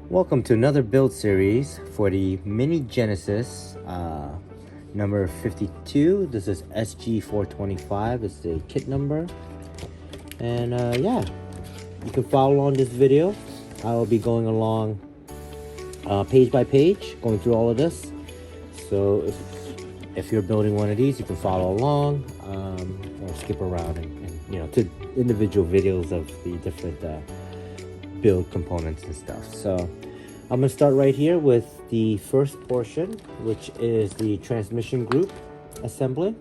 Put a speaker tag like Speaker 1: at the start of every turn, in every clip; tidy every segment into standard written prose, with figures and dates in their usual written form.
Speaker 1: Welcome to another build series for the Mini Genesis number 52. This is SG425. It's the kit number. And yeah, you can follow along this video. I will be going along page by page, going through all of this. So if you're building one of these, you can follow along or skip around and you know, to individual videos of the different build components and stuff. So I'm gonna start right here with the first portion, which is the transmission group assembly.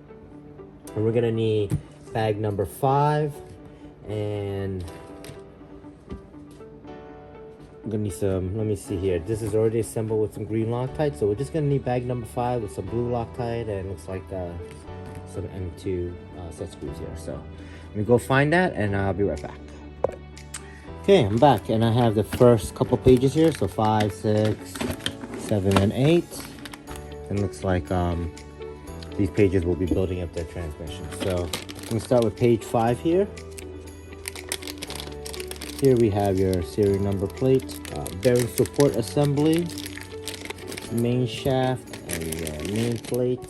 Speaker 1: And we're gonna need bag number 5, and I'm gonna need some, let me see here, this is already assembled with some green Loctite, so we're just gonna need bag number 5 with some blue Loctite, and looks like some M2 set screws here. So let me go find that and I'll be right back. Okay, I'm back, and I have the first couple pages here, so 5, 6, 7, and 8. And looks like these pages will be building up their transmission. So I'm gonna start with page 5 here. Here we have your serial number plate, bearing support assembly, main shaft, and your main plate,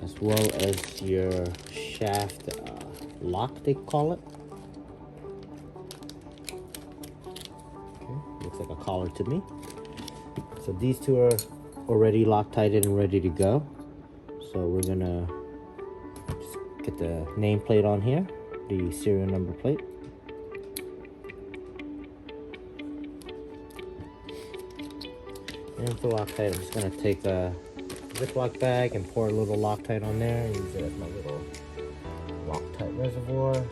Speaker 1: as well as your shaft lock, they call it. Looks like a collar to me. So these two are already Loctited and ready to go. So we're gonna just get the nameplate on here, the serial number plate. And for Loctite, I'm just gonna take a Ziploc bag and pour a little Loctite on there and use it as my little Loctite reservoir.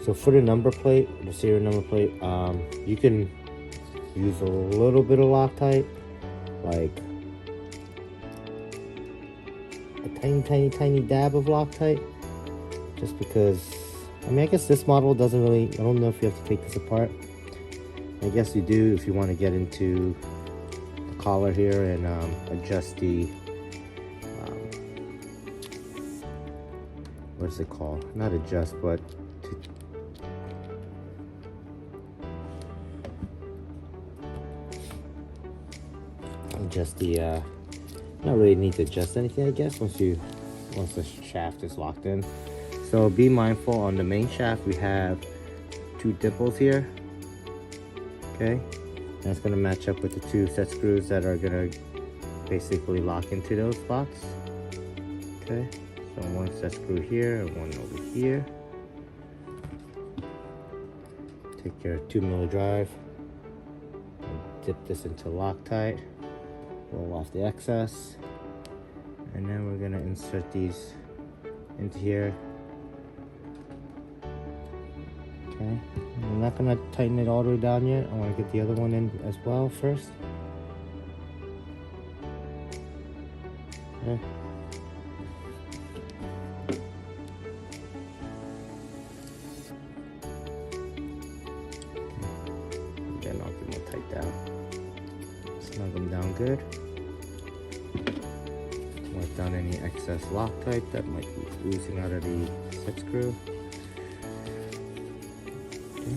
Speaker 1: So for the number plate, the serial number plate, you can use a little bit of Loctite, like a tiny dab of Loctite, just because, I mean, I guess this model doesn't really, I don't know if you have to take this apart. I guess you do if you want to get into the collar here and adjust the, what is it called? Not adjust, but adjust the not really need to adjust anything, I guess, once the shaft is locked in. So be mindful, on the main shaft we have 2 dimples here. Okay, that's going to match up with the 2 set screws that are going to basically lock into those spots. Okay, so 1 set screw here and 1 over here. Take your 2mm drive and dip this into Loctite. Roll off the excess, and then we're gonna insert these into here. Okay, I'm not gonna tighten it all the way down yet. I want to get the other one in as well first. Okay. Then I'll get them tight down. Snug them down good. Wipe down any excess Loctite that might be oozing out of the set screw. Okay.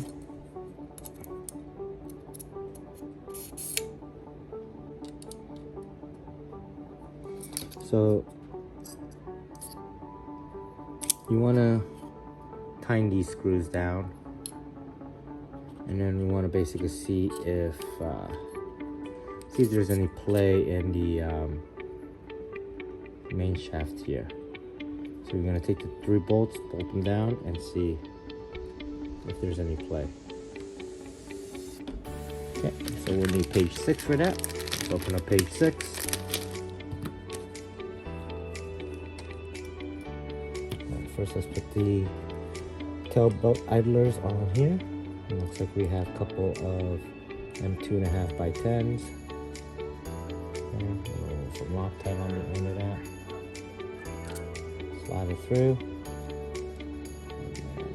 Speaker 1: So you want to tighten these screws down, and then we want to basically see if there's any play in the main shaft here. So we're going to take the 3 bolts, bolt them down, and see if there's any play. Okay, so we'll need page 6 for that. Let's open up page 6. And first, let's put the tail belt idlers on here. It looks like we have a couple of M2.5 by 10s. Some Loctite on the end of that. Slide it through. And then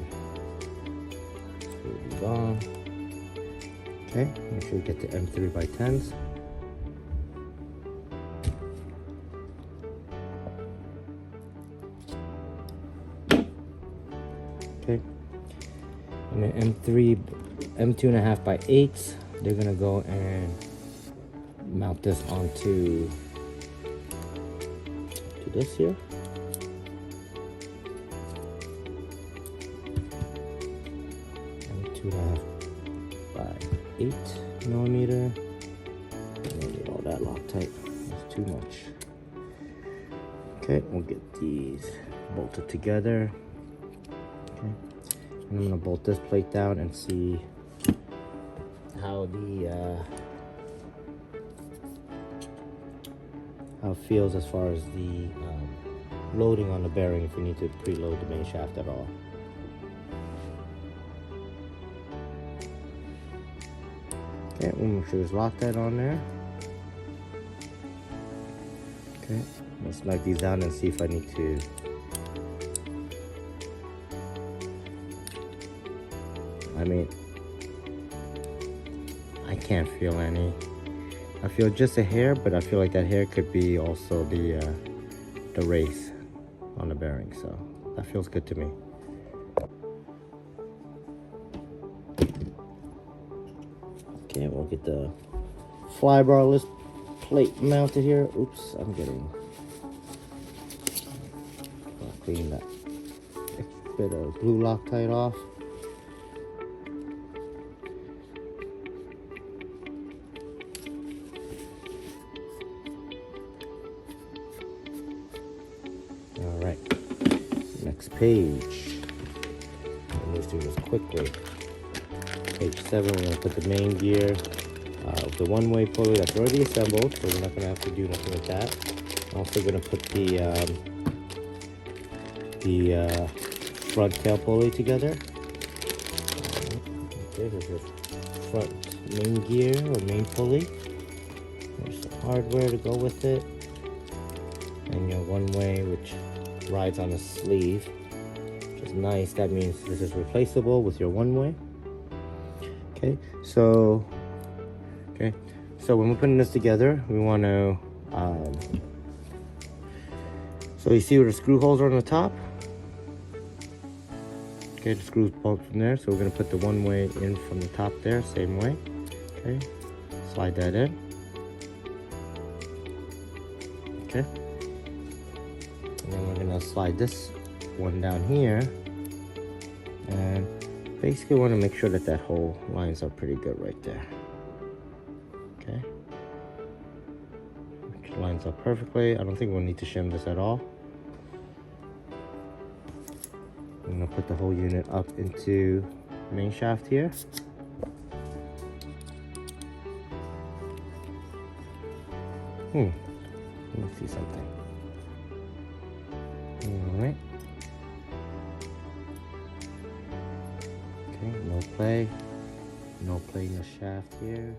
Speaker 1: screw these on. Okay, make sure you get the M3 by 10s. Okay, and the M3 M2.5 by 8s. They're gonna go and mount this onto this here. M2.5 by 8mm. Don't need all that Loctite. That's too much. Okay, we'll get these bolted together. Okay, I'm gonna bolt this plate down and see how how it feels as far as the loading on the bearing, if we need to preload the main shaft at all. Okay, we'll make sure there's Loctite on there. Okay, let's snug these down and see if I need to I can't feel any. I feel just a hair, but I feel like that hair could be also the race on the bearing, so that feels good to me. Okay, we'll get the fly barless plate mounted here. Oops, I'm getting. I'll clean that bit of blue Loctite off. All right, next page. I'll move through this quickly. Page 7, we're going to put the main gear of the one-way pulley that's already assembled, so we're not going to have to do nothing with that. I'm also going to put the front tail pulley together. Okay, there's your front main gear or main pulley. There's some hardware to go with it. And your one-way, which rides on the sleeve, which is nice. That means this is replaceable with your one-way. Okay, so when we're putting this together, we want to so you see where the screw holes are on the top. Okay, the screws bolt from there, so we're going to put the one-way in from the top there, same way. Okay, slide that in. Okay, and then we're going to slide this one down here, and basically want to make sure that that hole lines up pretty good right there. Okay, which lines up perfectly. I don't think we'll need to shim this at all. I'm going to put the whole unit up into main shaft here. Let me see something. Alright. Okay, no play in the shaft here.